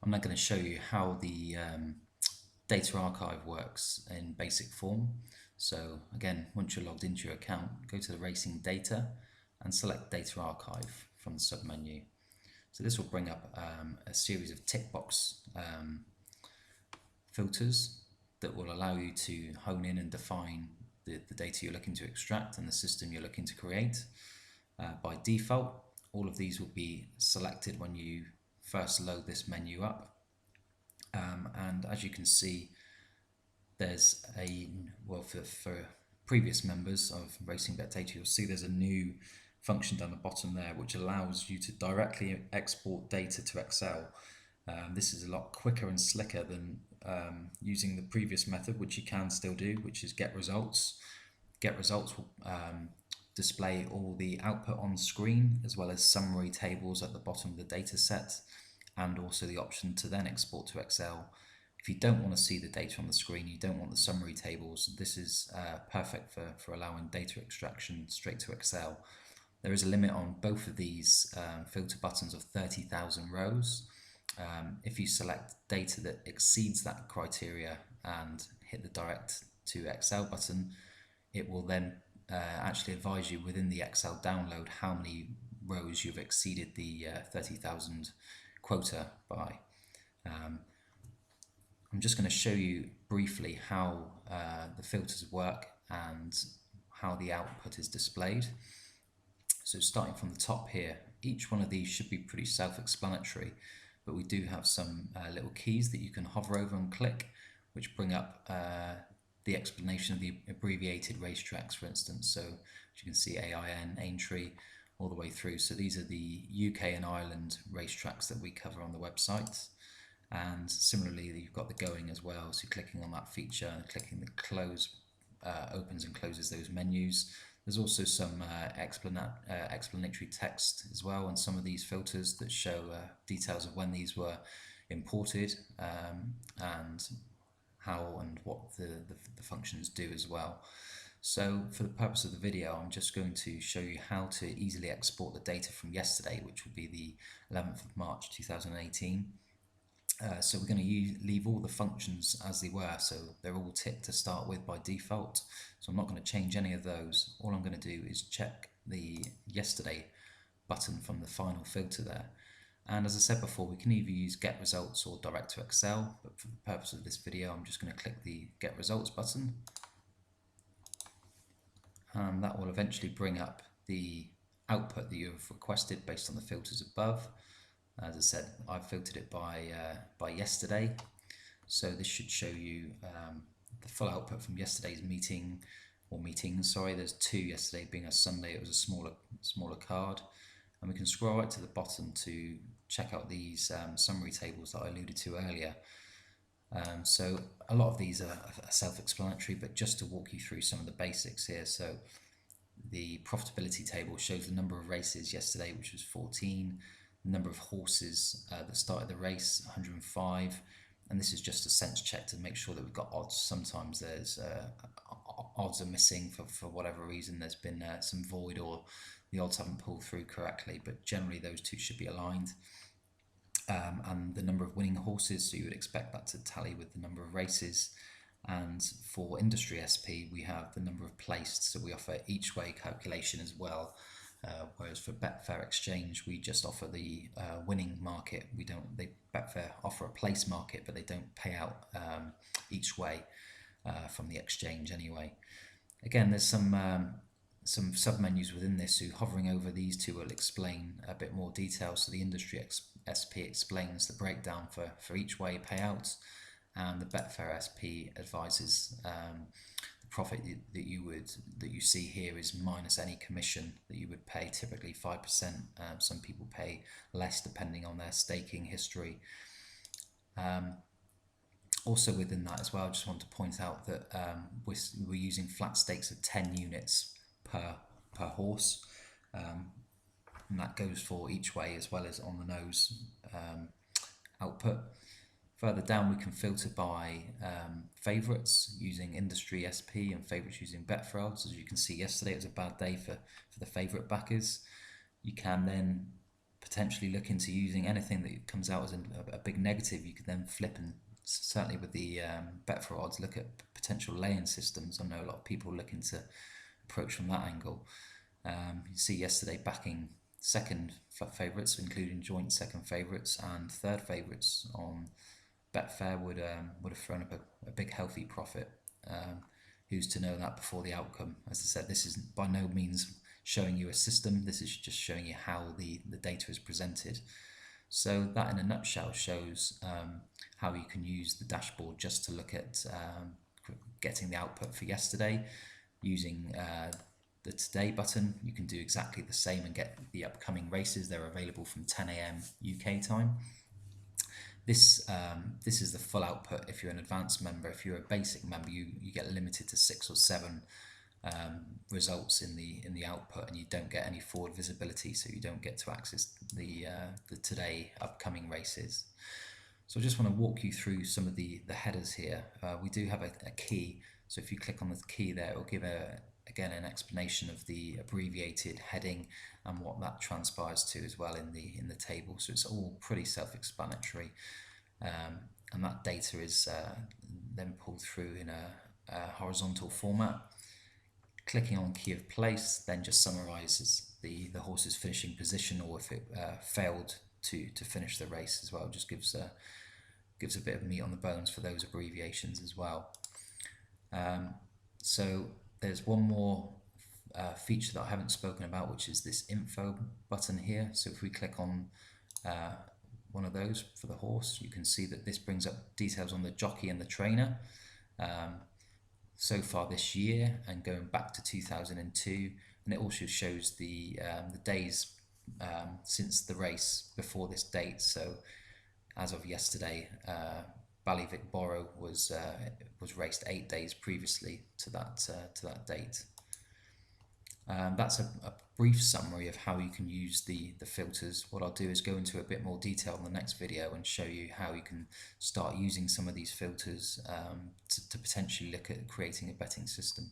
I'm now going to show you how the data archive works in basic form. So again, once you're logged into your account, go to the racing data and select data archive from the submenu. So this will bring up a series of tick box filters that will allow you to hone in and define the data you're looking to extract and the system you're looking to create. By default, all of these will be selected when you first load this menu up. And as you can see, there's for previous members of RacingBet Data, you'll see there's a new function down the bottom there which allows you to directly export data to Excel. This is a lot quicker and slicker than using the previous method, which you can still do, which is get results. Get results will display all the output on screen, as well as summary tables at the bottom of the data set, and also the option to then export to Excel. If you don't want to see the data on the screen, you don't want the summary tables, this is perfect for allowing data extraction straight to Excel. There is a limit on both of these filter buttons of 30,000 rows. If you select data that exceeds that criteria and hit the direct to Excel button, it will then actually advise you within the Excel download how many rows you've exceeded the 30,000 quota by. I'm just going to show you briefly how the filters work and how the output is displayed. So starting from the top here, each one of these should be pretty self-explanatory, but we do have some little keys that you can hover over and click, which bring up the explanation of the abbreviated racetracks, for instance. So as you can see, AIN, Aintree, all the way through. So these are the UK and Ireland racetracks that we cover on the website. And similarly, you've got the going as well. So clicking on that feature and clicking the close opens and closes those menus. There's also some explanatory text as well on some of these filters that show details of when these were imported and how and what the functions do as well. So for the purpose of the video, I'm just going to show you how to easily export the data from yesterday, which will be the 11th of March 2018. So we're going to leave all the functions as they were, so they're all ticked to start with by default. So I'm not going to change any of those. All I'm going to do is check the yesterday button from the final filter there. And as I said before, we can either use get results or direct to Excel, but for the purpose of this video, I'm just going to click the get results button. And that will eventually bring up the output that you have requested based on the filters above. As I said, I've filtered it by yesterday, so this should show you the full output from yesterday's meeting or meetings. Sorry, there's two yesterday. Being a Sunday, it was a smaller card, and we can scroll right to the bottom to check out these summary tables that I alluded to earlier. So a lot of these are self-explanatory, but just to walk you through some of the basics here. So the profitability table shows the number of races yesterday, which was 14. Number of horses that started the race, 105, and this is just a sense check to make sure that we've got odds. Sometimes there's odds are missing for whatever reason. There's been some void or the odds haven't pulled through correctly, but generally those two should be aligned. And the number of winning horses, so you would expect that to tally with the number of races. And for Industry SP, we have the number of placed, so we offer each way calculation as well. Whereas for Betfair Exchange, we just offer the winning market. Betfair offer a place market, but they don't pay out each way from the exchange anyway. Again, there's some submenus within this, so hovering over these two will explain a bit more detail. So the Industry SP explains the breakdown for each way payouts, and the Betfair SP advises profit that you see here is minus any commission that you would pay, typically 5%. Some people pay less depending on their staking history. Also within that as well, I just want to point out that we're using flat stakes of 10 units per horse, and that goes for each way as well as on the nose output. Further down, we can filter by favourites using Industry SP and favourites using Betfair Odds. As you can see, yesterday it was a bad day for the favourite backers. You can then potentially look into using anything that comes out as a big negative. You could then flip, and certainly with the Betfair odds, look at potential lay-in systems. I know a lot of people looking to approach from that angle. You see yesterday backing second favourites, including joint second favourites and third favourites on Betfair would have thrown up a big healthy profit. Who's to know that before the outcome? As I said, this is by no means showing you a system. This is just showing you how the data is presented. So that in a nutshell shows how you can use the dashboard just to look at getting the output for yesterday. Using the today button, you can do exactly the same and get the upcoming races. They're available from 10 AM UK time. This is the full output. If you're an advanced member, if you're a basic member, you get limited to 6 or 7 results in the output, and you don't get any forward visibility, so you don't get to access the today upcoming races. So I just want to walk you through some of the headers here. We do have a key, so if you click on the key there, it will give again an explanation of the abbreviated heading and what that transpires to as well in the table. So it's all pretty self-explanatory, and that data is then pulled through in a horizontal format. Clicking on key of place then just summarizes the horse's finishing position, or if it failed to finish the race as well. Just gives a bit of meat on the bones for those abbreviations as well. So there's one more feature that I haven't spoken about, which is this info button here. So if we click on one of those for the horse, you can see that this brings up details on the jockey and the trainer so far this year and going back to 2002, and it also shows the days since the race before this date. So as of yesterday, Ballyvick Borough was raced 8 days previously to that date. That's a brief summary of how you can use the filters. What I'll do is go into a bit more detail in the next video and show you how you can start using some of these filters to potentially look at creating a betting system.